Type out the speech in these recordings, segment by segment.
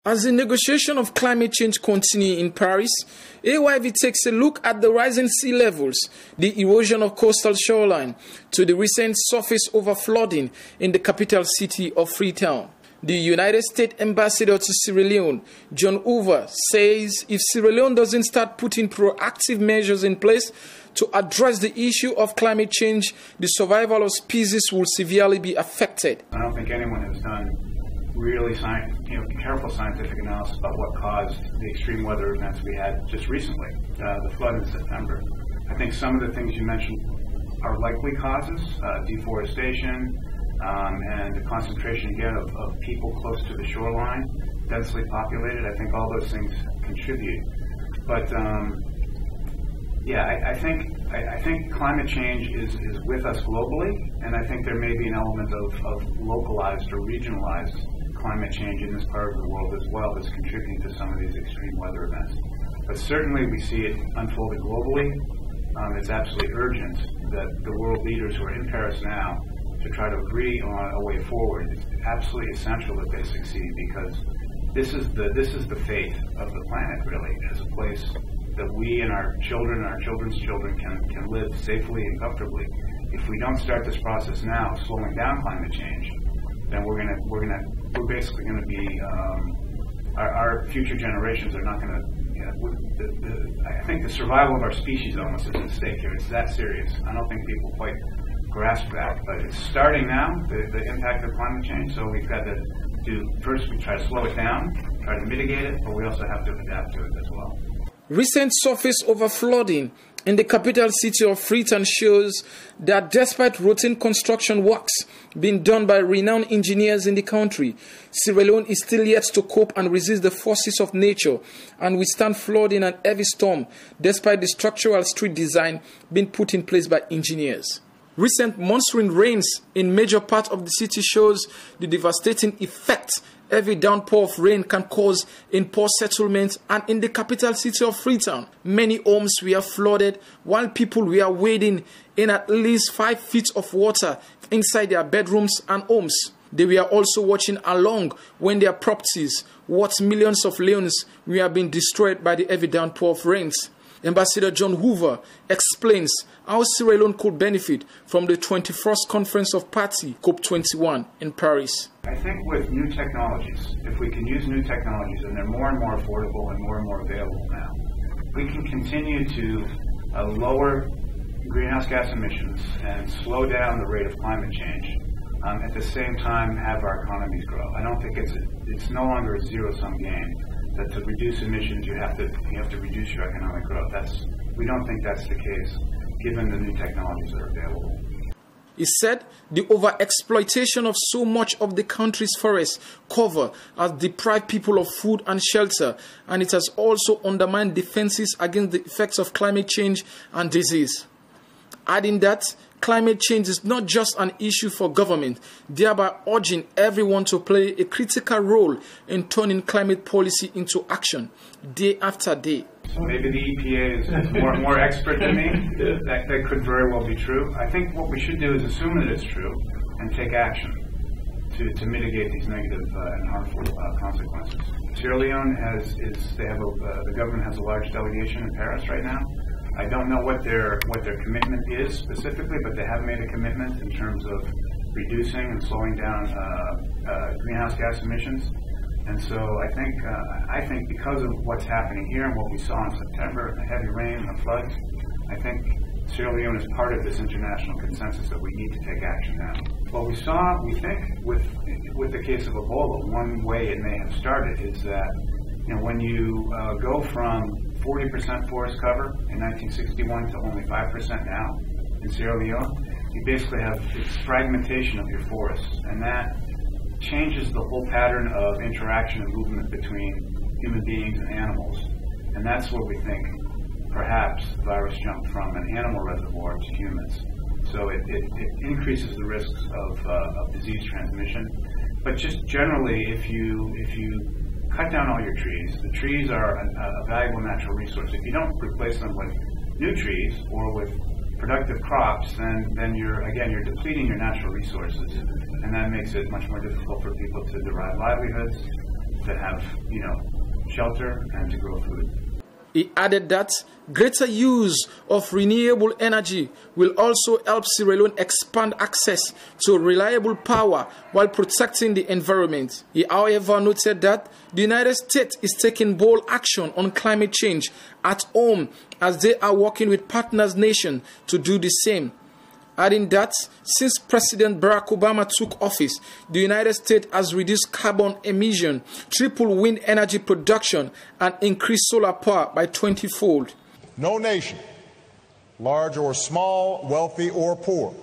As the negotiation of climate change continue in Paris, AYV takes a look at the rising sea levels, the erosion of coastal shoreline, to the recent surface overflooding in the capital city of Freetown. The United States Ambassador to Sierra Leone, John Hoover, says if Sierra Leone doesn't start putting proactive measures in place to address the issue of climate change, the survival of species will severely be affected. I don't think anyone has done really careful scientific analysis about what caused the extreme weather events we had just recently, the flood in September. I think some of the things you mentioned are likely causes, deforestation, and the concentration again of people close to the shoreline, densely populated. I think all those things contribute. But I think climate change is with us globally, and I think there may be an element of localized or regionalized climate change in this part of the world as well that's contributing to some of these extreme weather events. But certainly we see it unfolding globally. It's absolutely urgent that the world leaders who are in Paris now to try to agree on a way forward. It's absolutely essential that they succeed, because this is the fate of the planet, really, as a place that we and our children and our children's children can live safely and comfortably. If we don't start this process now, slowing down climate change, then we're basically going to be our future generations are not going to. I think the survival of our species almost is at stake here. It's that serious. I don't think people quite grasp that, but it's starting now, the impact of climate change. So we've got to do, first we try to slow it down, try to mitigate it, but we also have to adapt to it as well. Recent surface overflooding in the capital city of Freetown shows that despite routine construction works being done by renowned engineers in the country, Sierra Leone is still yet to cope and resist the forces of nature and withstand flooding and heavy storm, despite the structural street design being put in place by engineers. Recent monsoon rains in major parts of the city shows the devastating effect heavy downpour of rain can cause in poor settlements, and in the capital city of Freetown, many homes were flooded while people were wading in at least 5 feet of water inside their bedrooms and homes. They were also watching along when their properties, worth millions of leones, were being destroyed by the heavy downpour of rains. Ambassador John Hoover explains how Sierra Leone could benefit from the 21st Conference of Parties, GOV'T in Paris. I think with new technologies, if we can use new technologies, and they're more and more affordable and more available now, we can continue to lower greenhouse gas emissions and slow down the rate of climate change. At the same time, have our economies grow. I don't think it's no longer a zero-sum game. That to reduce emissions, you have to reduce your economic growth. We don't think that's the case, given the new technologies that are available. He said the overexploitation of so much of the country's forest cover has deprived people of food and shelter, and it has also undermined defenses against the effects of climate change and disease. Adding that climate change is not just an issue for government, thereby urging everyone to play a critical role in turning climate policy into action day after day. Maybe the EPA is more expert than me. That could very well be true. I think what we should do is assume that it's true and take action to mitigate these negative and harmful consequences. Sierra Leone the government has a large delegation in Paris right now. I don't know what their commitment is specifically, but they have made a commitment in terms of reducing and slowing down greenhouse gas emissions. And so I think because of what's happening here and what we saw in September, the heavy rain, the floods, I think Sierra Leone is part of this international consensus that we need to take action now. What we think with the case of Ebola, one way it may have started is that when you go from 40% forest cover in 1961 to only 5% now in Sierra Leone, you basically have this fragmentation of your forests, and that changes the whole pattern of interaction and movement between human beings and animals. And that's where we think perhaps the virus jumped from an animal reservoir to humans. So it increases the risks of disease transmission. But just generally, if you cut down all your trees, the trees are a valuable natural resource. If you don't replace them with new trees or with productive crops, then you're depleting your natural resources, and that makes it much more difficult for people to derive livelihoods. to have, shelter and to grow food. He added that greater use of renewable energy will also help Sierra Leone expand access to reliable power while protecting the environment. He, however, noted that the United States is taking bold action on climate change at home as they are working with partners nations to do the same. Adding that since President Barack Obama took office, the United States has reduced carbon emission, tripled wind energy production, and increased solar power by 20-fold. No nation, large or small, wealthy or poor,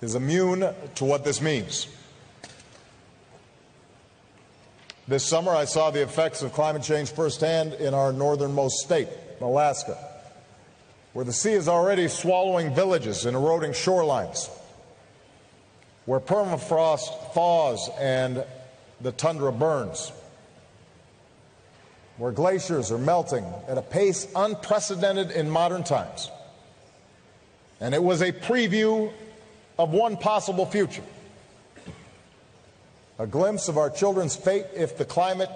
is immune to what this means. This summer, I saw the effects of climate change firsthand in our northernmost state, Alaska, where the sea is already swallowing villages and eroding shorelines, where permafrost thaws and the tundra burns, where glaciers are melting at a pace unprecedented in modern times. And it was a preview of one possible future, a glimpse of our children's fate if the climate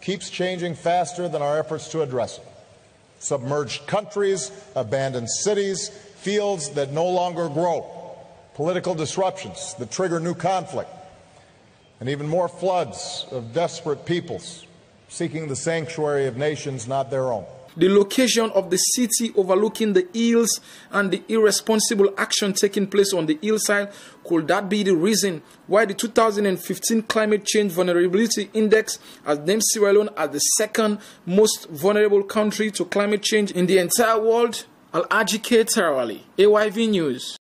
keeps changing faster than our efforts to address it. Submerged countries, abandoned cities, fields that no longer grow, political disruptions that trigger new conflict, and even more floods of desperate peoples seeking the sanctuary of nations not their own. The location of the city overlooking the hills and the irresponsible action taking place on the hillside, could that be the reason why the 2015 Climate Change Vulnerability Index has named Sierra Leone as the second most vulnerable country to climate change in the entire world? Alhaji K, Tarawally, AYV News.